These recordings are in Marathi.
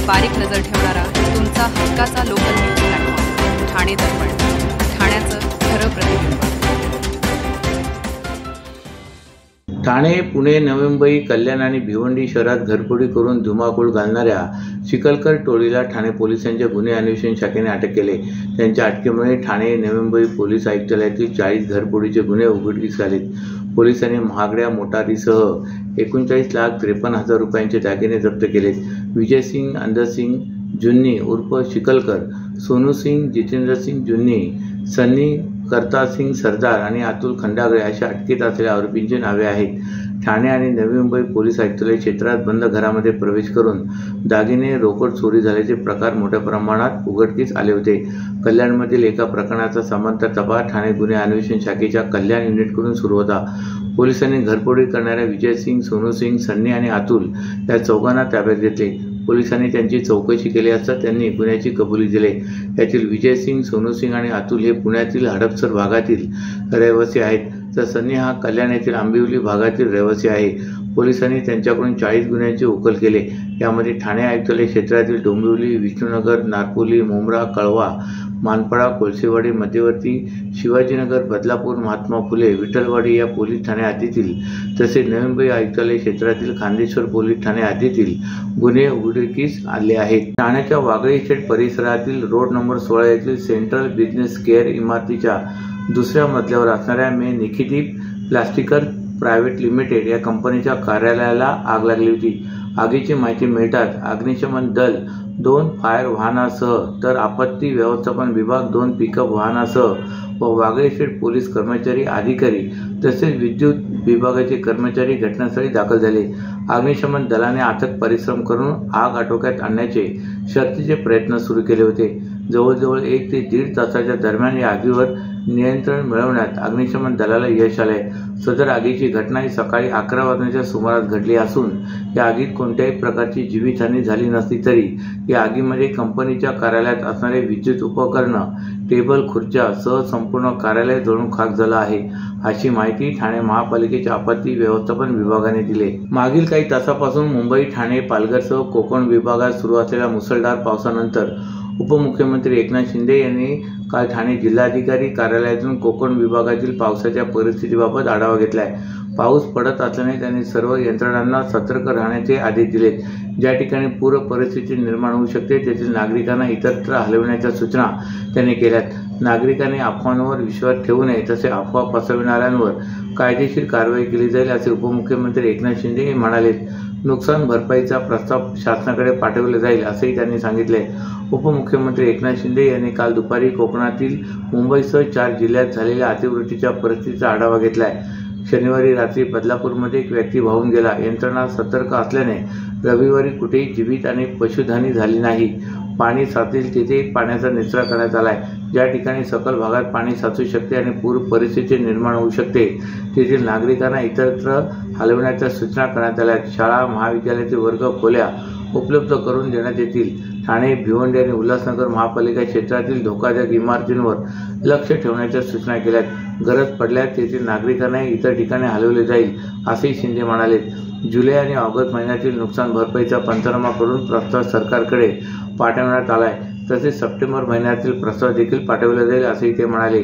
बारीक नजर ठेवणारा तुमचा हक्काचा लोकल न्यूज प्लॅटफॉर्म ठाणे दर्पण, ठाण्याचं खरं प्रतिबिंब। ठाणे, पुणे, नवी मुंबई, कल्याण आणि भिवंडी शहरात घरफोडी करून धुमाकूळ घालणाऱ्या चिखलकर टोळीला ठाणे पोलिसांच्या गुन्हे अन्वेषण शाखेने अटक केले। त्यांच्या अटकेमुळे ठाणे, नवी मुंबई पोलीस आयुक्तालयातील 40 घरफोडीचे गुन्हे उघडकीस आलेत। पोलिसांनी महागड्या मोटारीसह 39,53,000 रुपयांचे दागिने जप्त केलेत। विजय सिंग अंदरसिंग जुन्नी उर्फ चिखलकर, सोनू सिंग जितेंद्र सिंग जुन्नी, सन्नी करतार सिंग सरदार आणि अतुल खंडागळे अशा अटकेत असलेल्या आरोपींची नावे आहेत। ठाणे आणि नवी मुंबई पोलीस आयुक्तालय क्षेत्रात बंद घरामध्ये प्रवेश करून दागिने रोकड चोरी झाल्याचे प्रकार मोठ्या प्रमाणात उघडकीस आले होते। कल्याणमधील एका प्रकरणाचा समांतर तपास ठाणे गुन्हे अन्वेषण शाखेच्या कल्याण युनिटकडून सुरू होता। पोलिसांनी घरफोडी करणाऱ्या विजय सिंग, सोनू सिंग, सन्नी आणि अतुल या चौघांना ताब्यात घेतले। पोलिसांनी त्यांची चौकशी केली असता त्यांनी गुन्ह्याची कबुली दिली। यातील विजय सिंग, सोनू सिंग आणि अतुल हे पुण्यातील हडपसर भागातील रहिवासी आहेत, तर सन्नी हा कल्याण येथील आंबिवली भागातील रहिवासी आहे। पोलिसांनी त्यांच्याकडून 40 गुन्ह्यांची उकल केले। यामध्ये ठाणे आयुक्तालय क्षेत्रातील डोंबिवली, विष्णुनगर, नारपोली, मुंब्रा, कळवा, मानपाडा, कोळसेवाडी, मध्यवर्ती, शिवाजीनगर, बदलापूर, महात्मा फुले, विठ्ठलवाडी या पोलीस ठाणे हद्दीतील तसेच नवी मुंबई आयुक्तालय क्षेत्रातील खांदेश्वर पोलीस ठाणे हद्दीतील गुन्हे उघडकीस आले आहेत। ठाण्याच्या वागळे इस्टेट परिसरातील रोड नंबर 16 येथील सेंट्रल बिझनेस केअर इमारतीच्या दुसऱ्या मजल्यावर असणाऱ्या मे निखिदीप प्लास्टिकर प्रायव्हेट लिमिटेड या कंपनीच्या कार्यालयाला आग लागली होती। आगीची माहिती मिळताच अग्निशमन दल 2 फायर वाहनासह तर आपत्ती व्यवस्थापन विभाग 2 पिकअप वाहनासह व वागळे इस्टेट पोलीस कर्मचारी, अधिकारी तसेच विद्युत विभागाचे कर्मचारी घटनास्थळी दाखल झाले। अग्निशमन दलाने अथक परिश्रम करून आग आटोक्यात आणण्याचे शर्थीचे प्रयत्न सुरू केले होते। जवळजवळ 1 ते 1.5 तासाच्या दरम्यान या आगीवर नियंत्रण मिळवण्यात अग्निशमन दलाला यश आले। सदर आगीची घटना ही सकाळी 11 वाजण्याच्या सुमारास घडली असून या आगीत कोणत्याही प्रकारची जीवितहानी झाली नसली तरी या आगीमध्ये कंपनीच्या कार्यालयात असणारे विद्युत उपकरणं, टेबल, खुर्च्या सह संपूर्ण कार्यालय जळून खाक झालं आहे, अशी माहिती ठाणे महापालिकेच्या आपत्ती व्यवस्थापन विभागाने दिली। मागील काही तासापासून मुंबई, ठाणे, पालघरसह कोकण विभागात सुरू असलेल्या मुसळधार पावसानंतर उपमुख्यमंत्री एकनाथ शिंदे यांनी काल ठाणे जिल्हाधिकारी कार्यालयातून कोकण विभागातील पावसाच्या परिस्थितीबाबत आढावा घेतलाय। पाऊस पडत असल्याने त्यांनी सर्व यंत्रणांना सतर्क राहण्याचे आदेश दिलेत। ज्या ठिकाणी पूर परिस्थिती निर्माण होऊ शकते तेथील नागरिकांना इतरत्र हलविण्याच्या सूचना त्यांनी केल्यात। नागरिकांनी अफवांवर विश्वास ठेवू नये, तसे अफवा पसरविणाऱ्यांवर कायदेशीर कारवाई केली जाईल, असे उपमुख्यमंत्री एकनाथ शिंदे म्हणाले। नुकसान भरपाईचा प्रस्ताव शासनाकडे पाठवला जाईल, असेही त्यांनी सांगितले। उपमुख्यमंत्री एकनाथ शिंदे यांनी काल दुपारी कोकणातील मुंबईसह 4 जिल्ह्यात झालेल्या अतिवृष्टीच्या परिस्थितीचा आढावा घेतलाय। शनिवारी रात्री बदलापूरमध्ये एक व्यक्ती वाहून गेला। यंत्रणा सतर्क असल्याने रविवारी कुठेही जीवित आणि पशुहानी झाली नाही। पाणी साचेल तेथे पाण्याचा निचरा करण्यात आलाय। ज्या ठिकाणी सखल भागात पाणी साचू शकते आणि पूर परिस्थिती निर्माण होऊ शकते तेथील नागरिकांना इतरत्र हलवण्याच्या सूचना करण्यात आल्या। शाळा, महाविद्यालयाचे वर्ग खोल्या उपलब्ध करून देण्यात येतील। ठाणे, भिवंडी आणि उल्हासनगर महापालिका क्षेत्रातील धोकादायक इमारतींवर लक्ष ठेवण्याच्या सूचना केल्यात। गरज पडल्यास तेथील नागरिकांना इतर ठिकाणी हलवले जाईल, असेही शिंदे म्हणाले। जुलै आणि ऑगस्ट महिन्यातील नुकसान भरपाईचा पंचनामा करून प्रस्ताव सरकारकडे पाठवण्यात आलाय, तसेच सप्टेंबर महिन्यातील प्रस्ताव देखील पाठवला जाईल, असेही ते म्हणाले।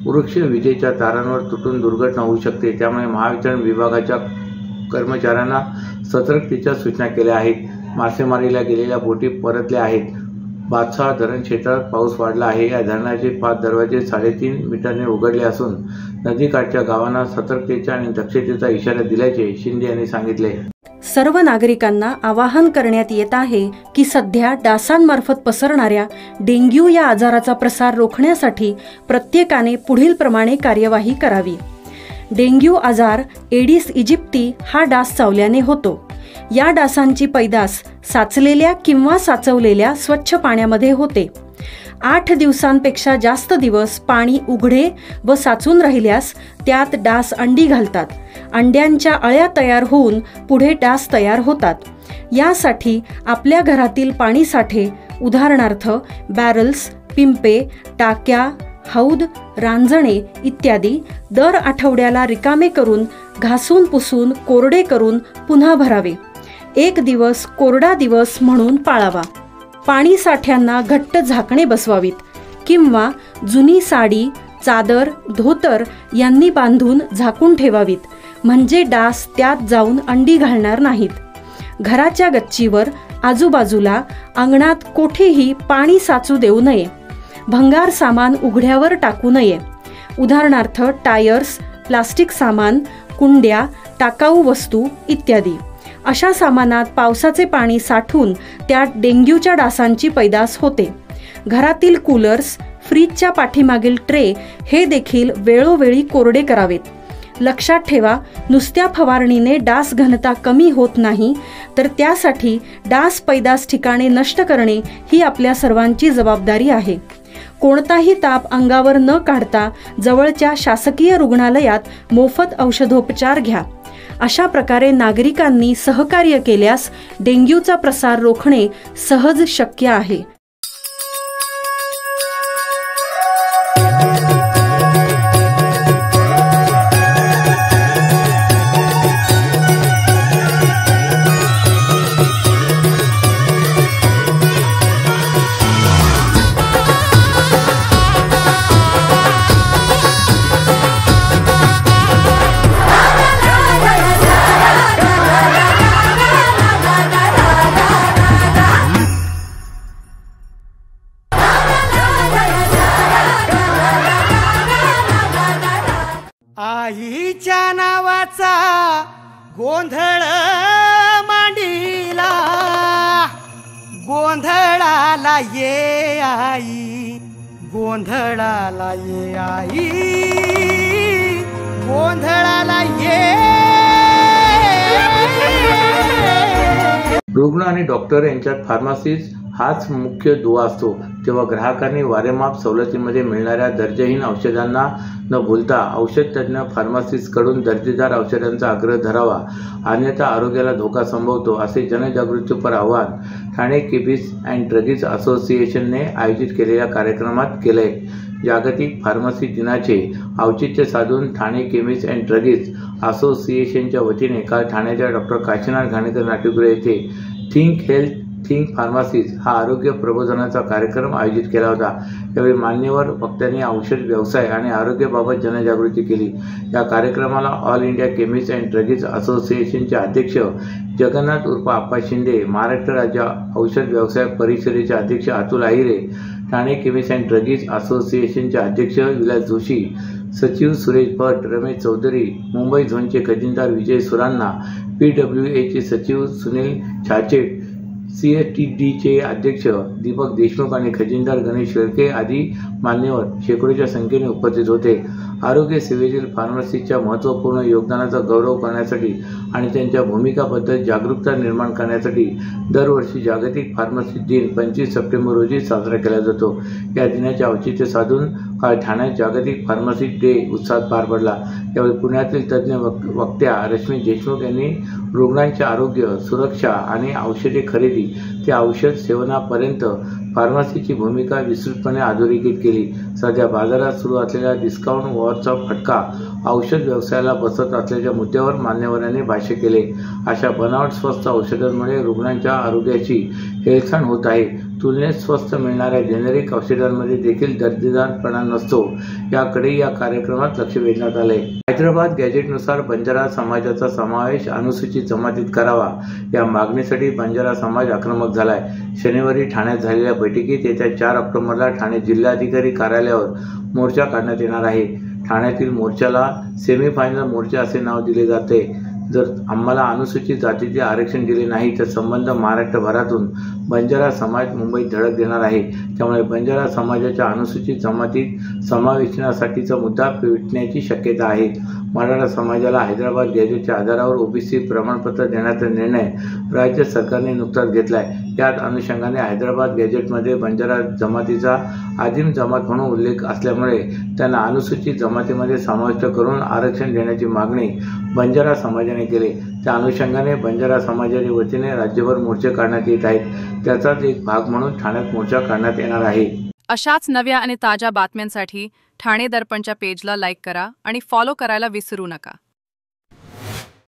वृक्ष विजेच्या तारांवर तुटून दुर्घटना होऊ शकते, त्यामुळे महावितरण विभागाच्या कर्मचाऱ्यांना सतर्कतेच्या सूचना केल्या आहेत। मासेमारीला गेलेल्या बोटी परतल्या आहेत। बादशाह धरण क्षेत्रात पाऊस वाढला आहे। या धरणाचे 5 दरवाजे 3.5 मीटरने उघडले असून नदीकाठच्या गावांना सतर्कतेचा आणि दक्षतेचा इशारा दिल्याचे शिंदे यांनी सांगितले। सर्व नागरिकांना आवाहन करण्यात येत आहे की सध्या डासांमार्फत पसरणाऱ्या डेंग्यू या आजाराचा प्रसार रोखण्यासाठी प्रत्येकाने पुढील प्रमाणे कार्यवाही करावी। डेंग्यू आजार एडिस इजिप्ती हा डास चावल्याने होतो। या डासांची पैदास साचलेल्या किंवा साचवलेल्या स्वच्छ पाण्यामध्ये होते। 8 दिवसांपेक्षा जास्त दिवस पाणी उघडे व साचून राहिल्यास त्यात डास अंडी घालतात। अंड्यांच्या अळ्या तयार होऊन पुढे डास तयार होतात। यासाठी आपल्या घरातील पाणी साठे, उदाहरणार्थ बॅरल्स, पिंपे, टाक्या, हौद, रांजणे इत्यादी दर आठवड्याला रिकामे करून घासून पुसून कोरडे करून पुन्हा भरावे। 1 दिवस कोरडा दिवस म्हणून पाळावा। पाणी साठ्यांना घट्ट झाकणे बसवावीत किंवा जुनी साडी, चादर, धोतर यांनी बांधून झाकून ठेवावीत, म्हणजे डास त्यात जाऊन अंडी घालणार नाहीत. घराच्या गच्चीवर, आजूबाजूला, अंगणात कोठेही पाणी साचू देऊ नये. भंगार सामान उघड्यावर टाकू नये. उदाहरणार्थ टायर्स, प्लास्टिक सामान, कुंड्या, टाकाऊ वस्तू इत्यादी. अशा सामानात पावसाचे पाणी साठून त्यात डेंग्यूच्या डासांची पैदास होते. घरातील कूलर्स, फ्रीजच्या पाठीमागील ट्रे हे देखील वेळोवेळी कोरडे करावेत. लक्षात ठेवा, नुसत्या फवारणीने डास घनता कमी होत नाही, तर त्यासाठी डास पैदास ठिकाणे नष्ट करणे ही आपल्या सर्वांची जबाबदारी आहे. कोणताही ताप अंगावर न काढता जवळच्या शासकीय रुग्णालयात मोफत औषधोपचार घ्या. अशा प्रकारे नागरिकांनी सहकार्य केल्यास डेंग्यूचा प्रसार रोखणे सहज शक्य आहे. आईच्या नावाचा गोंधळ मांडीला, गोंधळाला ये आई, गोंधळाला ये आई, गोंधळाला ये. रुग्ण आणि डॉक्टर यांच्यात फार्मसिस्ट हाच मुख्य दुवा असतो, तेव्हा ग्राहकांनी वारेमाप सवलतीमध्ये मिळणाऱ्या दर्जाहीन औषधांना न भूलता औषध तज्ज्ञ फार्मासिस्टकडून दर्जेदार औषधांचा आग्रह धरावा, अन्यथा आरोग्याला धोका संभवतो, असे जनजागृतीपर आवाहन ठाणे केमिस्ट अँड ड्रग्ज असोसिएशनने आयोजित केलेल्या कार्यक्रमात केले. जागतिक फार्मसी दिनाचे औचित्य साधून ठाणे केमिस्ट अँड ड्रग्ज असोसिएशनच्या वतीने काल ठाण्याच्या डॉक्टर काशीनाथ घाणेकर नाट्यगृह येथे थिंक हेल्थ थिंक फार्मसीज हा आरोग्य प्रबोधनाचा कार्यक्रम आयोजित केला होता. यावेळी मान्यवर वक्त्यांनी औषध व्यवसाय आणि आरोग्याबाबत जनजागृती केली. या कार्यक्रमाला all India chemist and drugs असोसिएशनचे अध्यक्ष जगन्नाथ उर्फ आप्पा शिंदे, महाराष्ट्र राज्य औषध व्यवसाय परिषदेचे अध्यक्ष अतुल आहिरे, ठाणे केमिस्ट अँड ड्रग्ज असोसिएशनचे अध्यक्ष विलास जोशी, सचिव सुरेश भट, रमेश चौधरी, मुंबई झोनचे खजिनदार विजय सुरान्ना, PWAचे सचिव सुनील छाचेट, CSTDचे अध्यक्ष दीपक देशमुख आणि खजिनदार गणेश शेळके आदी मान्यवर शेकडोच्या संख्येने उपस्थित होते. आरोग्य सेवेतील फार्मसिस्टच्या महत्त्वपूर्ण योगदानाचा गौरव करण्यासाठी आणि त्यांच्या भूमिकाबद्दल जागरूकता निर्माण करण्यासाठी दरवर्षी जागतिक फार्मसिस्ट दिन 25 सप्टेंबर रोजी साजरा केला जातो. या दिनाचे औचित्य साधून काल ठाण्यात जागतिक फार्मसिस्ट डे उत्साहात पार पडला. यावेळी पुण्यातील तज्ज्ञ वक्त्या रश्मी देशमुख यांनी रुग्णांचे आरोग्य, सुरक्षा आणि औषधे खरेदी ते औषध सेवनापर्यंत फार्मसीची भूमिका विस्तृतपणे अधोरेखित केली. सध्या बाजारात सुरू असलेल्या डिस्काउंट वॉरचा फटका औषध व्यवसायाला बसत असल्याच्या मुद्द्यावर मान्यवरांनी भाष्य केले. अशा बनावट स्वस्त औषधांमुळे रुग्णांच्या आरोग्याची हेळसांड होत आहे. तुलनेत स्वस्त मिळणाऱ्या जेनेरिक औषधांमध्ये देखील दर्जेदारपणा नसतो, याकडे या कार्यक्रमात लक्ष वेधण्यात आले. हैदराबाद गॅजेटनुसार बंजारा समाजाचा समावेश अनुसूचित जमातीत करावा या मागणीसाठी बंजारा समाज आक्रमक झालाय. शनिवारी ठाण्यात झालेल्या बैठकीत येत्या 4 ऑक्टोबरला ठाणे जिल्हाधिकारी कार्यालयावर मोर्चा काढण्यात येणार आहे. ठाण्यातील मोर्चाला सेमीफायनल मोर्चा असे नाव दिले जाते. जर आम्हाला अनुसूचित जातीचे आरक्षण दिले नाही तर संबंध महाराष्ट्रभरातून बंजारा समाज मुंबईत धडक देणार आहे. त्यामुळे बंजारा समाजाच्या अनुसूचित जमातीत समावेशनासाठीचा मुद्दा पेटण्याची शक्यता आहे. मराठा समाजाला हैदराबाद गॅजेटच्या आधारावर ओबीसी प्रमाणपत्र देण्याचा निर्णय राज्य सरकारने नुकताच घेतलाय. याच अनुषंगाने हैदराबाद गॅजेटमध्ये बंजारा जमातीचा आदिम जमात म्हणून उल्लेख असल्यामुळे त्यांना अनुसूचित जमातीमध्ये समाविष्ट करून आरक्षण देण्याची मागणी बंजारा समाजाने केली. त्या अनुषंगाने बंजारा समाजाच्या वतीने राज्यभर मोर्चे काढण्यात येत आहेत. त्याचाच एक भाग म्हणून ठाण्यात मोर्चा काढण्यात येणार आहे. अशाच नव्या आणि ताज्या बातम्यांसाठी ठाणे दर्पणच्या पेजला लाईक करा आणि फॉलो करायला विसरू नका.